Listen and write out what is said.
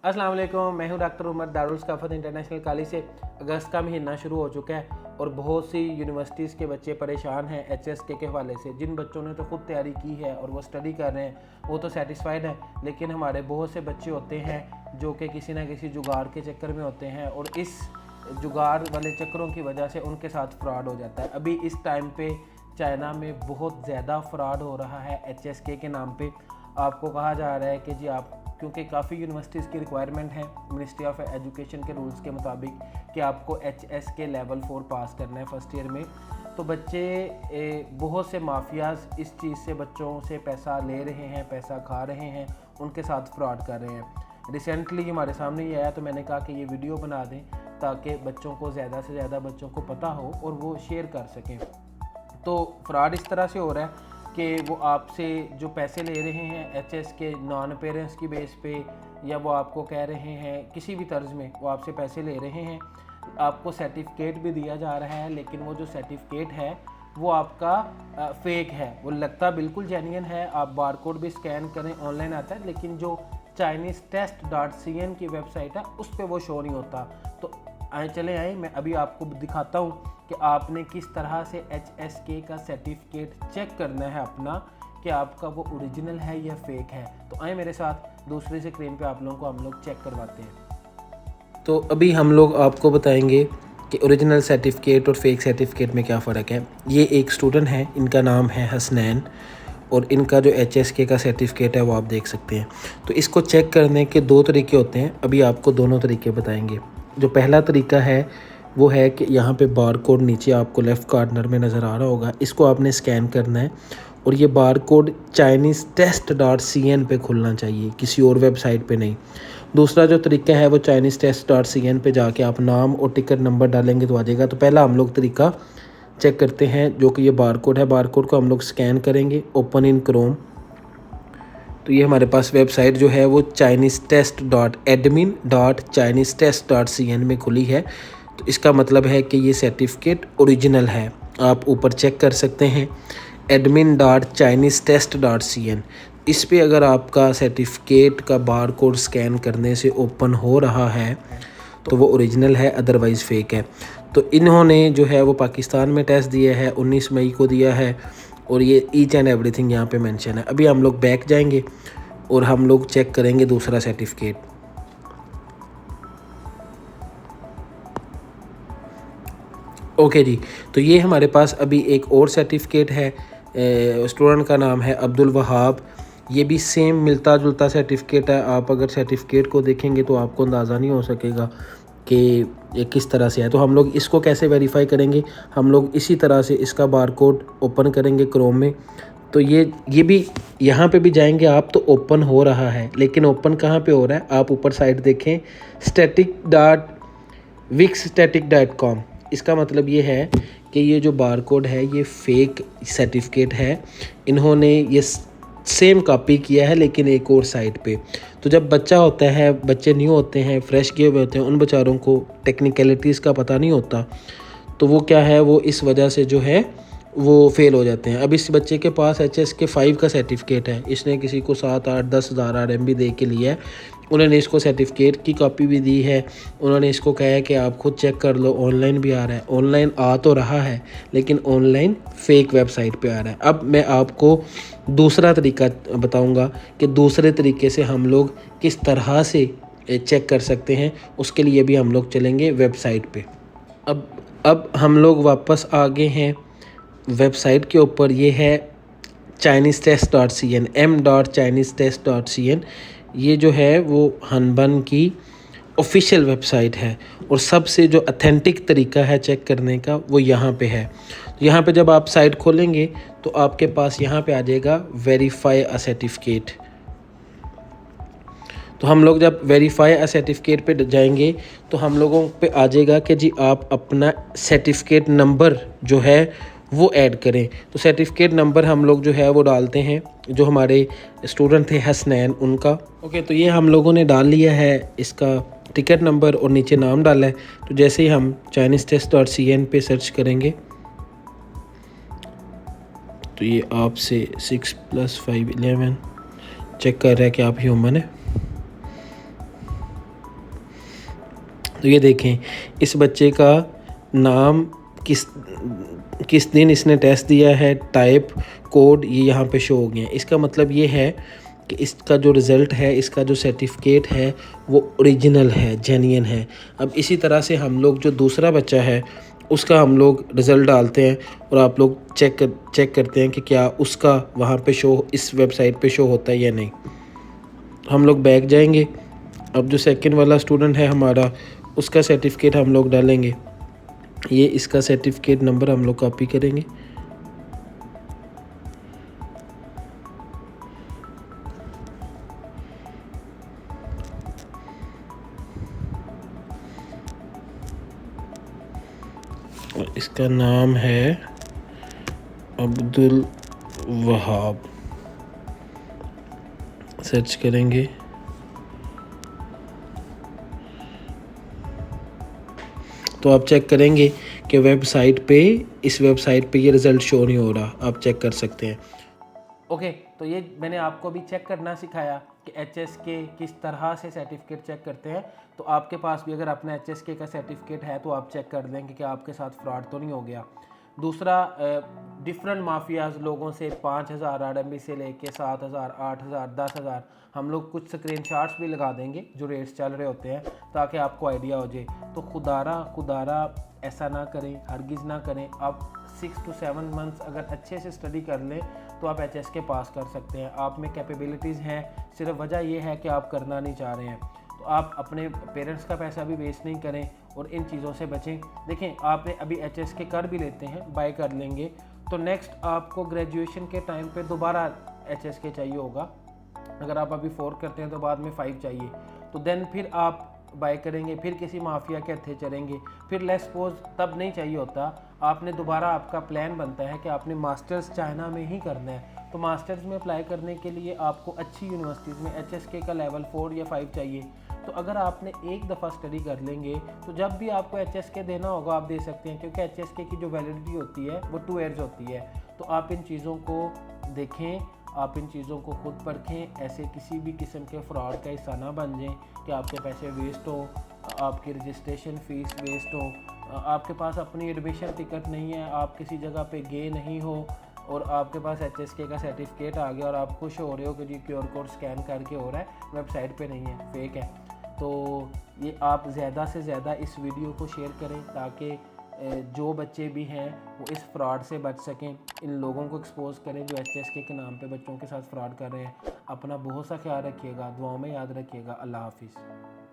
अस्सलाम वालेकुम, मैं हूं doctor Umar. Darul Saqafat international college से अगस्त का महीना शुरू हो चुका है और बहुत सी यूनिवर्सिटीज़ के बच्चे परेशान हैं HSK के हवाले से। जिन बच्चों ने तो खुद तैयारी की है और वो स्टडी कर रहे हैं वो तो सेटिस्फाइड है, लेकिन हमारे बहुत से बच्चे होते हैं जो कि किसी ना किसी जुगाड़ के चक्कर में होते हैं और इस जुगाड़ वाले चक्करों की वजह से उनके साथ फ्रॉड हो जाता है। अभी इस टाइम पे चाइना में बहुत ज़्यादा फ्रॉड हो रहा है HSK के नाम पे। आपको कहा जा रहा है कि जी आप, क्योंकि काफ़ी यूनिवर्सिटीज़ की रिक्वायरमेंट है मिनिस्ट्री ऑफ एजुकेशन के रूल्स के मुताबिक कि आपको HSK लेवल 4 पास करना है फर्स्ट ईयर में, तो बच्चे बहुत से माफियाज इस चीज़ से बच्चों से पैसा ले रहे हैं, पैसा खा रहे हैं, उनके साथ फ्रॉड कर रहे हैं। रिसेंटली हमारे सामने ये आया तो मैंने कहा कि ये वीडियो बना दें ताकि बच्चों को ज़्यादा से ज़्यादा बच्चों को पता हो और वो शेयर कर सकें। तो फ्रॉड इस तरह से हो रहा है कि वो आपसे जो पैसे ले रहे हैं HSK नॉन पेरेंट्स की बेस पे, या वो आपको कह रहे हैं किसी भी तर्ज में वो आपसे पैसे ले रहे हैं। आपको सर्टिफिकेट भी दिया जा रहा है, लेकिन वो जो सर्टिफिकेट है वो आपका फेक है। वो लगता बिल्कुल जेन्युइन है, आप बारकोड भी स्कैन करें ऑनलाइन आता है, लेकिन जो ChineseTest.cn की वेबसाइट है उस पर वो शो नहीं होता। तो आए मैं अभी आपको दिखाता हूँ कि आपने किस तरह से HSK का सर्टिफिकेट चेक करना है अपना, कि आपका वो ओरिजिनल है या फेक है। तो आए मेरे साथ दूसरे स्क्रीन पे आप लोगों को हम लोग चेक करवाते हैं। तो अभी हम लोग आपको बताएंगे कि ओरिजिनल सर्टिफिकेट और फेक सर्टिफिकेट में क्या फ़र्क है। ये एक स्टूडेंट है, इनका नाम है हसनैन, और इनका जो HSK का सर्टिफिकेट है वो आप देख सकते हैं। तो इसको चेक करने के दो तरीके होते हैं, अभी आपको दोनों तरीके बताएंगे। जो पहला तरीका है वो है कि यहाँ पे बार कोड नीचे आपको लेफ़्ट कॉर्नर में नज़र आ रहा होगा, इसको आपने स्कैन करना है और ये बार कोड ChineseTest.cn पे खुलना चाहिए, किसी और वेबसाइट पे नहीं। दूसरा जो तरीका है वो ChineseTest.cn पे जाके आप नाम और टिकट नंबर डालेंगे तो आ जाएगा। तो पहला हम लोग तरीका चेक करते हैं, जो कि ये बार कोड है। बार कोड को हम लोग स्कैन करेंगे, ओपन इन क्रोम। तो ये हमारे पास वेबसाइट जो है वो ChineseTest.admin.ChineseTest.cn में खुली है। तो इसका मतलब है कि ये सर्टिफिकेट ओरिजिनल है। आप ऊपर चेक कर सकते हैं admin.ChineseTest.cn। इस पे अगर आपका सर्टिफिकेट का बार कोड स्कैन करने से ओपन हो रहा है तो वो ओरिजिनल है, अदरवाइज़ फेक है। तो इन्होंने जो है वो पाकिस्तान में टेस्ट दिया है, 19 मई को दिया है, और ये ईच एंड एवरीथिंग यहाँ पे मेंशन है। अभी हम लोग बैक जाएंगे और हम लोग चेक करेंगे दूसरा सर्टिफिकेट। ओके जी, तो ये हमारे पास अभी एक और सर्टिफिकेट है, स्टूडेंट का नाम है अब्दुल वहाब। ये भी सेम मिलता जुलता सर्टिफिकेट है। आप अगर सर्टिफिकेट को देखेंगे तो आपको अंदाज़ा नहीं हो सकेगा कि ये किस तरह से है। तो हम लोग इसको कैसे वेरीफाई करेंगे, हम लोग इसी तरह से इसका बारकोड ओपन करेंगे क्रोम में। तो ये भी यहाँ पे भी जाएंगे आप तो ओपन हो रहा है, लेकिन ओपन कहाँ पे हो रहा है, आप ऊपर साइड देखें static.wixstatic.com। इसका मतलब ये है कि ये जो बारकोड है ये फेक सर्टिफिकेट है। इन्होंने ये सेम कॉपी किया है लेकिन एक और साइट पे। तो जब बच्चा होता है, बच्चे न्यू होते हैं, फ्रेश किए हुए होते हैं, उन बेचारों को टेक्निकलिटीज़ का पता नहीं होता, तो वो क्या है, वो इस वजह से जो है वो फेल हो जाते हैं। अब इस बच्चे के पास HSK 5 का सर्टिफिकेट है, इसने किसी को 7-8-10 हज़ार RMB दे के लिया है। उन्होंने इसको सर्टिफिकेट की कॉपी भी दी है। उन्होंने इसको कहा है कि आप खुद चेक कर लो, ऑनलाइन भी आ रहा है। ऑनलाइन आ तो रहा है लेकिन ऑनलाइन फेक वेबसाइट पे आ रहा है। अब मैं आपको दूसरा तरीका बताऊंगा कि दूसरे तरीके से हम लोग किस तरह से चेक कर सकते हैं। उसके लिए भी हम लोग चलेंगे वेबसाइट पे। अब हम लोग वापस आ गए हैं वेबसाइट के ऊपर। ये है ChineseTest.cn, m.ChineseTest.cn। ये जो है वो हनबन की ऑफिशियल वेबसाइट है और सबसे जो अथेंटिक तरीका है चेक करने का वो यहाँ पे है। यहाँ पे जब आप साइट खोलेंगे तो आपके पास यहाँ पे आ जाएगा वेरीफाई अ सर्टिफिकेट। तो हम लोग जब वेरीफाई अ सर्टिफिकेट पे जाएंगे तो हम लोगों पे आ जाएगा कि जी आप अपना सर्टिफिकेट नंबर जो है वो ऐड करें। तो सर्टिफिकेट नंबर हम लोग जो है वो डालते हैं, जो हमारे स्टूडेंट थे हसनैन उनका। ओके, तो ये हम लोगों ने डाल लिया है इसका टिकट नंबर और नीचे नाम डाला है। तो जैसे ही हम ChineseTest.cn पे सर्च करेंगे तो ये आपसे 6 + 5 11 चेक कर रहा है कि आप ह्यूमन है। तो ये देखें, इस बच्चे का नाम, किस किस दिन इसने टेस्ट दिया है, टाइप, कोड, ये यहाँ पे शो हो गया है। इसका मतलब ये है कि इसका जो रिज़ल्ट है, इसका जो सर्टिफिकेट है वो ओरिजिनल है, जेन्युइन है। अब इसी तरह से हम लोग जो दूसरा बच्चा है उसका हम लोग रिज़ल्ट डालते हैं और आप लोग चेक करते हैं कि क्या उसका वहाँ पे शो, इस वेबसाइट पे शो होता है या नहीं। हम लोग बैक जाएंगे। अब जो सेकंड वाला स्टूडेंट है हमारा, उसका सर्टिफिकेट हम लोग डालेंगे। ये इसका सर्टिफिकेट नंबर हम लोग कॉपी करेंगे। और इसका नाम है अब्दुल वहाब। सर्च करेंगे। तो आप चेक करेंगे कि इस वेबसाइट पे ये रिज़ल्ट शो नहीं हो रहा। आप चेक कर सकते हैं। ओके, तो ये मैंने आपको अभी चेक करना सिखाया कि HSK किस तरह से सर्टिफिकेट चेक करते हैं। तो आपके पास भी अगर अपना HSK का सर्टिफिकेट है तो आप चेक कर देंगे कि आपके साथ फ्रॉड तो नहीं हो गया। दूसरा, डिफरेंट माफियाज लोगों से 5,000 RMB से लेके 7,000, 8,000, 10,000, हम लोग कुछ स्क्रीनशॉट्स भी लगा देंगे जो रेट्स चल रहे होते हैं ताकि आपको आइडिया हो जाए। तो खुदारा ऐसा ना करें, हरगिज़ ना करें। आप 6 to 7 मंथ्स अगर अच्छे से स्टडी कर लें तो आप HSK पास कर सकते हैं। आप में कैपेबिलिटीज़ हैं, सिर्फ वजह यह है कि आप करना नहीं चाह रहे हैं। तो आप अपने पेरेंट्स का पैसा भी वेस्ट नहीं करें और इन चीज़ों से बचें। देखें, आपने अभी HSK कर भी लेते हैं, बाय कर लेंगे, तो नेक्स्ट आपको ग्रेजुएशन के टाइम पे दोबारा HSK चाहिए होगा। अगर आप अभी 4 करते हैं तो बाद में 5 चाहिए, तो देन फिर आप बाय करेंगे, फिर किसी माफिया के हथे चलेंगे, फिर लेट्स सपोज तब नहीं चाहिए होता। आपने दोबारा, आपका प्लान बनता है कि आपने मास्टर्स चाइना में ही करना है, तो मास्टर्स में अप्लाई करने के लिए आपको अच्छी यूनिवर्सिटीज़ में HSK का लेवल 4 या 5 चाहिए। तो अगर आपने एक दफ़ा स्टडी कर लेंगे तो जब भी आपको HSK देना होगा आप दे सकते हैं, क्योंकि HSK की जो वैलिडिटी होती है वो 2 ईयर्स होती है। तो आप इन चीज़ों को देखें, आप इन चीज़ों को खुद परखें, ऐसे किसी भी किस्म के फ्रॉड का हिस्सा ना बन जाएं कि आपके पैसे वेस्ट हो, आपकी रजिस्ट्रेशन फ़ीस वेस्ट हो, आपके पास अपनी एडमिशन टिकट नहीं है, आप किसी जगह पे गए नहीं हो और आपके पास HSK का सर्टिफिकेट आ गया और आप खुश हो रहे हो कि जी QR कोड स्कैन करके हो रहा है, वेबसाइट पे नहीं है, फेक है। तो ये आप ज़्यादा से ज़्यादा इस वीडियो को शेयर करें ताकि जो बच्चे भी हैं वो इस फ्रॉड से बच सकें। इन लोगों को एक्सपोज करें जो HSK के नाम पे बच्चों के साथ फ्रॉड कर रहे हैं। अपना बहुत सा ख्याल रखिएगा, दुआओं में याद रखिएगा। अल्लाह हाफिज़।